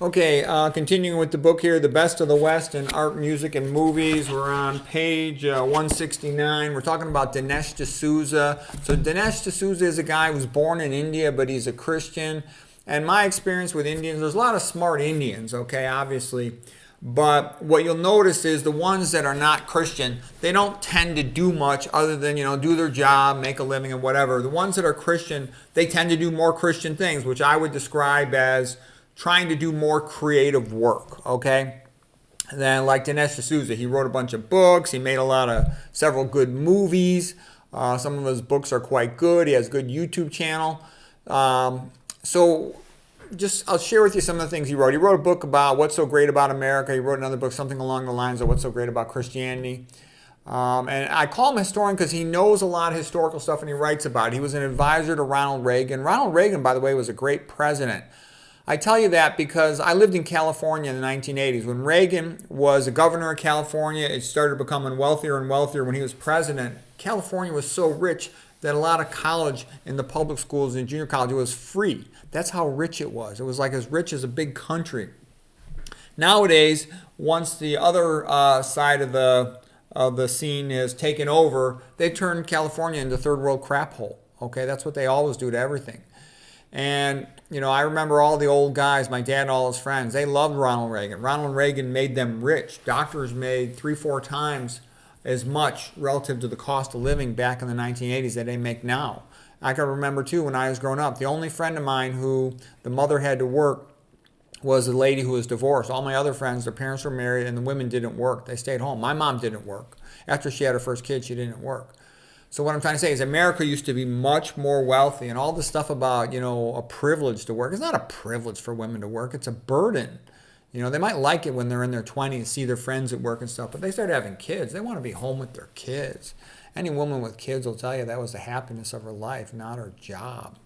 Okay, continuing with the book here, The Best of the West in Art, Music, and Movies. We're on page 169. We're talking about Dinesh D'Souza. So Dinesh D'Souza is a guy who was born in India, but he's a Christian. And my experience with Indians, there's a lot of smart Indians, okay, obviously. But what you'll notice is the ones that are not Christian, they don't tend to do much other than, do their job, make a living, and whatever. The ones that are Christian, they tend to do more Christian things, which I would describe as trying to do more creative work, okay? And then like Dinesh D'Souza, he wrote a bunch of books. He made several good movies. Some of his books are quite good. He has a good YouTube channel. I'll share with you some of the things he wrote. He wrote a book about what's so great about America. He wrote another book, something along the lines of what's so great about Christianity. And I call him a historian because he knows a lot of historical stuff and he writes about it. He was an advisor to Ronald Reagan. Ronald Reagan, by the way, was a great president. I tell you that because I lived in California in the 1980s. When Reagan was a governor of California, it started becoming wealthier and wealthier. When he was president, California was so rich that a lot of college in the public schools and junior college, it was free. That's how rich it was. It was like as rich as a big country. Nowadays, once the other side of the scene is taken over, they turn California into third world crap hole. Okay, that's what they always do to everything. And, I remember all the old guys, my dad and all his friends, they loved Ronald Reagan. Ronald Reagan made them rich. Doctors made 3-4 times as much relative to the cost of living back in the 1980s that they make now. I can remember, too, when I was growing up, the only friend of mine who the mother had to work was a lady who was divorced. All my other friends, their parents were married, and the women didn't work. They stayed home. My mom didn't work. After she had her first kid, she didn't work. So what I'm trying to say is America used to be much more wealthy, and all this stuff about, a privilege to work. It's not a privilege for women to work. It's a burden. They might like it when they're in their 20s, see their friends at work and stuff, but they start having kids. They want to be home with their kids. Any woman with kids will tell you that was the happiness of her life, not her job.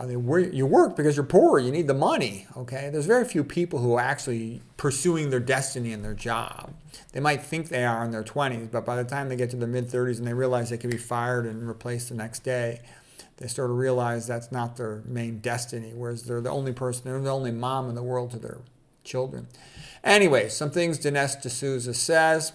You work because you're poor. You need the money, okay? There's very few people who are actually pursuing their destiny in their job. They might think they are in their 20s, but by the time they get to their mid-30s and they realize they can be fired and replaced the next day, they sort of realize that's not their main destiny, whereas they're the only mom in the world to their children. Anyway, some things Dinesh D'Souza says.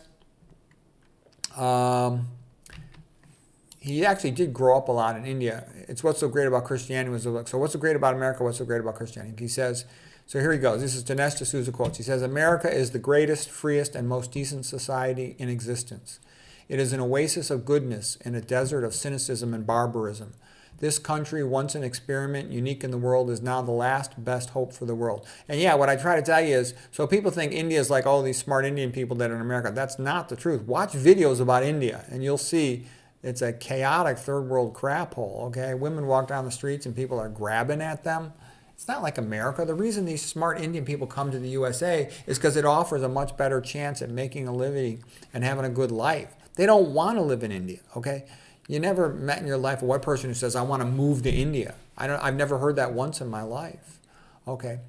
He actually did grow up a lot in India. It's What's So Great About Christianity was the book. So what's so great about America? What's so great about Christianity? He says, so here he goes. This is Dinesh D'Souza quotes. He says, America is the greatest, freest, and most decent society in existence. It is an oasis of goodness in a desert of cynicism and barbarism. This country, once an experiment unique in the world, is now the last best hope for the world. And yeah, what I try to tell you is, so people think India is like all these smart Indian people that are in America. That's not the truth. Watch videos about India, and you'll see it's a chaotic third world crap hole, okay? Women walk down the streets and people are grabbing at them. It's not like America. The reason these smart Indian people come to the USA is because it offers a much better chance at making a living and having a good life. They don't want to live in India, okay? You never met in your life a white person who says, I want to move to India. I've never heard that once in my life, okay?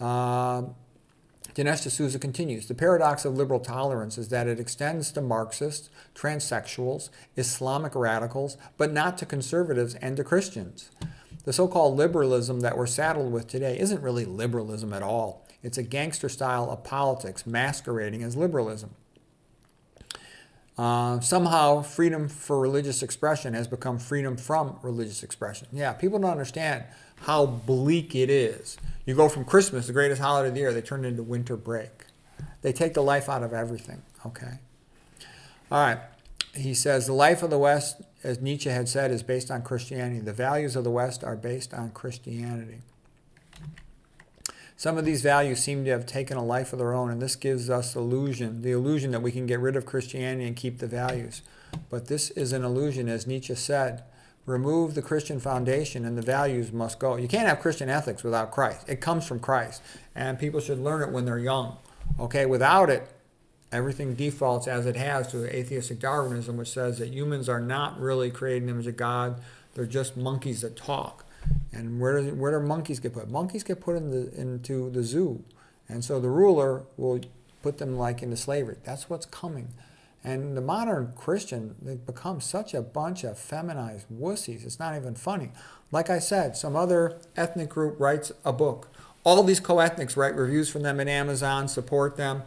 Dinesh D'Souza continues, the paradox of liberal tolerance is that it extends to Marxists, transsexuals, Islamic radicals, but not to conservatives and to Christians. The so-called liberalism that we're saddled with today isn't really liberalism at all. It's a gangster style of politics masquerading as liberalism. Somehow, freedom for religious expression has become freedom from religious expression. Yeah, people don't understand how bleak it is. You go from Christmas, the greatest holiday of the year, they turn it into winter break. They take the life out of everything, okay? All right. He says, the life of the West, as Nietzsche had said, is based on Christianity. The values of the West are based on Christianity. Some of these values seem to have taken a life of their own, and this gives us the illusion that we can get rid of Christianity and keep the values. But this is an illusion, as Nietzsche said. Remove the Christian foundation and the values must go. You can't have Christian ethics without Christ. It comes from Christ, and people should learn it when they're young. Okay, without it, everything defaults as it has to atheistic Darwinism, which says that humans are not really created in the image of God. They're just monkeys that talk. And where do monkeys get put? Monkeys get put into the zoo. And so the ruler will put them like into slavery. That's what's coming. And the modern Christian, they've become such a bunch of feminized wussies. It's not even funny. Like I said, some other ethnic group writes a book All these co-ethnics write reviews from them at Amazon, support them.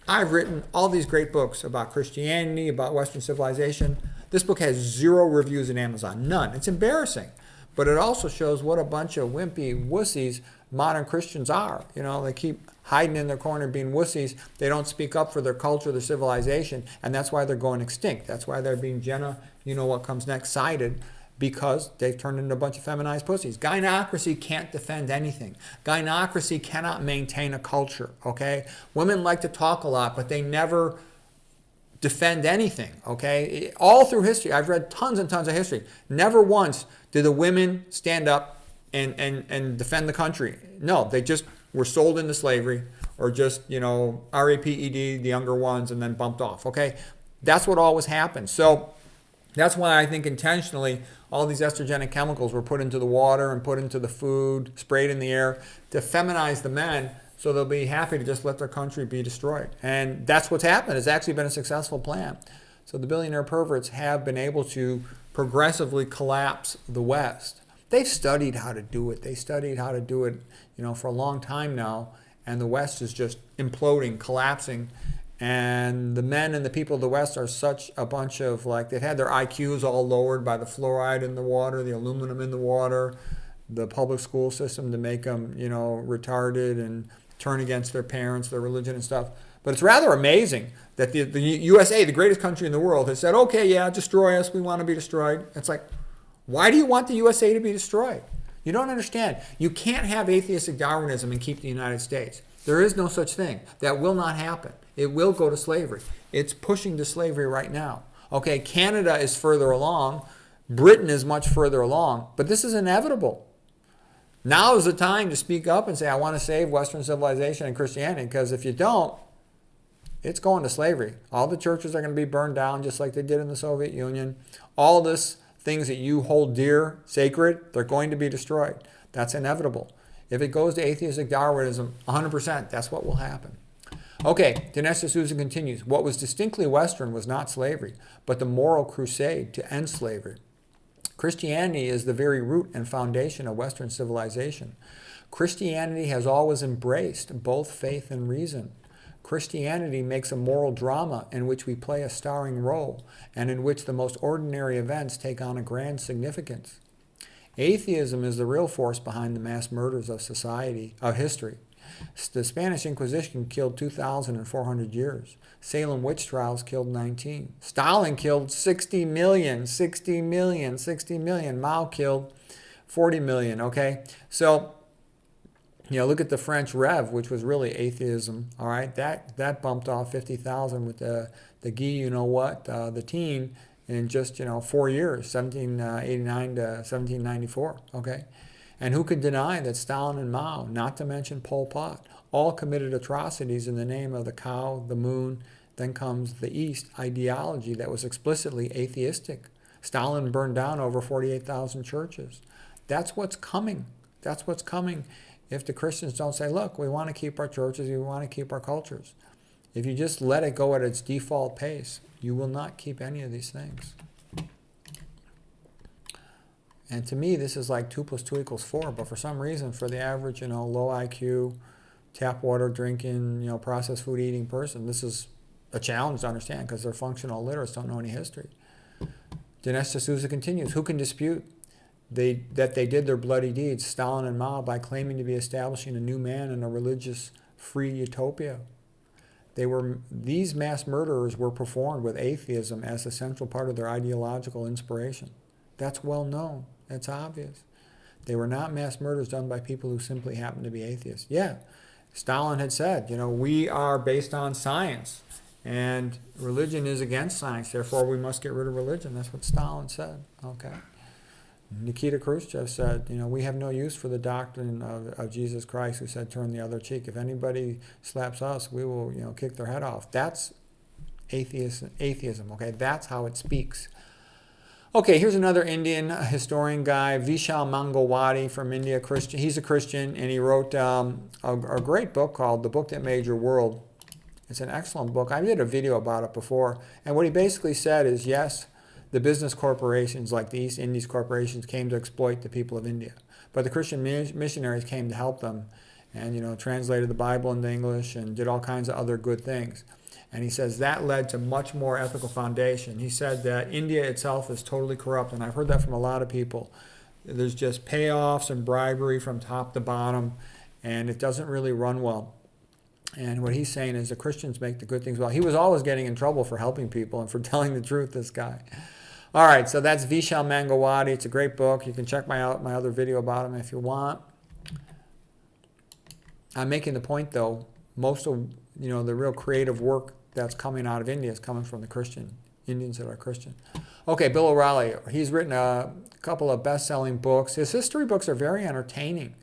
I've written all these great books about Christianity, about Western civilization. This book has 0 reviews at Amazon, none. It's embarrassing. But it also shows what a bunch of wimpy wussies modern Christians are. You know, they keep hiding in their corner being wussies. They don't speak up for their culture, their civilization, and that's why they're going extinct. That's why they're being what comes next, sided, because they've turned into a bunch of feminized pussies. Gynocracy can't defend anything. Gynocracy cannot maintain a culture, okay? Women like to talk a lot, but they never defend anything, okay? All through history, I've read tons and tons of history. Never once did the women stand up and defend the country. No, they just were sold into slavery, or just, RAPED, the younger ones, and then bumped off, okay? That's what always happened. So that's why I think intentionally all these estrogenic chemicals were put into the water and put into the food, sprayed in the air to feminize the men, so they'll be happy to just let their country be destroyed. And that's what's happened. It's actually been a successful plan. So the billionaire perverts have been able to progressively collapse the West. They've studied how to do it. They studied how to do it, for a long time now. And the West is just imploding, collapsing. And the men and the people of the West are such a bunch of, they've had their IQs all lowered by the fluoride in the water, the aluminum in the water, the public school system to make them, retarded and turn against their parents, their religion and stuff. But it's rather amazing that the USA, the greatest country in the world, has said, okay, yeah, destroy us. We want to be destroyed. It's like, why do you want the USA to be destroyed? You don't understand. You can't have atheistic Darwinism and keep the United States. There is no such thing. That will not happen. It will go to slavery. It's pushing to slavery right now. Okay, Canada is further along. Britain is much further along. But this is inevitable. Now is the time to speak up and say, I want to save Western civilization and Christianity, because if you don't, it's going to slavery. All the churches are going to be burned down just like they did in the Soviet Union. All this things that you hold dear, sacred, they're going to be destroyed. That's inevitable. If it goes to atheistic Darwinism, 100%, that's what will happen. Okay, Dinesh D'Souza continues. What was distinctly Western was not slavery, but the moral crusade to end slavery. Christianity is the very root and foundation of Western civilization. Christianity has always embraced both faith and reason. Christianity makes a moral drama in which we play a starring role and in which the most ordinary events take on a grand significance. Atheism is the real force behind the mass murders of history. The Spanish Inquisition killed 2,400 years. Salem witch trials killed 19. Stalin killed 60 million. Mao killed 40 million, okay? So, look at the French Rev, which was really atheism, all right? That bumped off 50,000 with the the teen, in just, 4 years, 1789 to 1794, okay? And who could deny that Stalin and Mao, not to mention Pol Pot, all committed atrocities in the name of the cow, the moon, then comes the East ideology that was explicitly atheistic. Stalin burned down over 48,000 churches. That's what's coming. That's what's coming if the Christians don't say, look, we want to keep our churches, we want to keep our cultures. If you just let it go at its default pace, you will not keep any of these things. And to me, this is like 2 + 2 = 4. But for some reason, for the average, low IQ, tap water drinking, processed food eating person, this is a challenge to understand because they're functional illiterates, don't know any history. Dinesh D'Souza continues, who can dispute that they did their bloody deeds, Stalin and Mao, by claiming to be establishing a new man in a religious free utopia? These mass murderers were performed with atheism as a central part of their ideological inspiration. That's well known. That's obvious. They were not mass murders done by people who simply happen to be atheists. Yeah, Stalin had said, we are based on science, and religion is against science, therefore we must get rid of religion. That's what Stalin said, okay? Nikita Khrushchev said, we have no use for the doctrine of Jesus Christ, who said, turn the other cheek. If anybody slaps us, we will, kick their head off. That's atheism, okay? That's how it speaks. Okay, here's another Indian historian guy, Vishal Mangalwadi from India, Christian. He's a Christian, and he wrote a great book called The Book That Made Your World. It's an excellent book. I did a video about it before, and what he basically said is, yes, the business corporations like the East Indies corporations came to exploit the people of India, but the Christian missionaries came to help them, and, translated the Bible into English and did all kinds of other good things. And he says that led to much more ethical foundation. He said that India itself is totally corrupt, and I've heard that from a lot of people. There's just payoffs and bribery from top to bottom, and it doesn't really run well. And what he's saying is the Christians make the good things well. He was always getting in trouble for helping people and for telling the truth, this guy. All right, so that's Vishal Mangalwadi. It's a great book. You can check my other video about him if you want. I'm making the point, though, most of the real creative work that's coming out of India is coming from the Indians that are Christian. Okay, Bill O'Reilly. He's written a couple of best-selling books. His history books are very entertaining,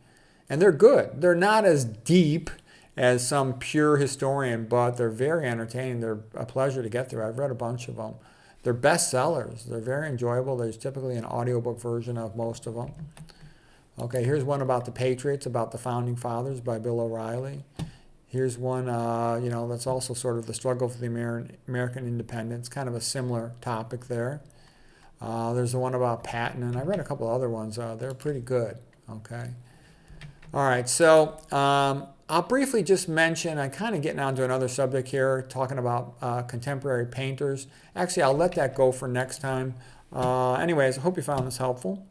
and they're good. They're not as deep as some pure historian, but they're very entertaining. They're a pleasure to get through. I've read a bunch of them. They're bestsellers. They're very enjoyable. There's typically an audiobook version of most of them. Okay, here's one about the Patriots, about the Founding Fathers by Bill O'Reilly. Here's one, that's also sort of the struggle for the American independence, kind of a similar topic there. There's the one about Patton, and I read a couple other ones. They're pretty good, okay? All right, so I'll briefly just mention, I'm kind of getting onto another subject here, talking about contemporary painters. Actually, I'll let that go for next time. Anyways, I hope you found this helpful.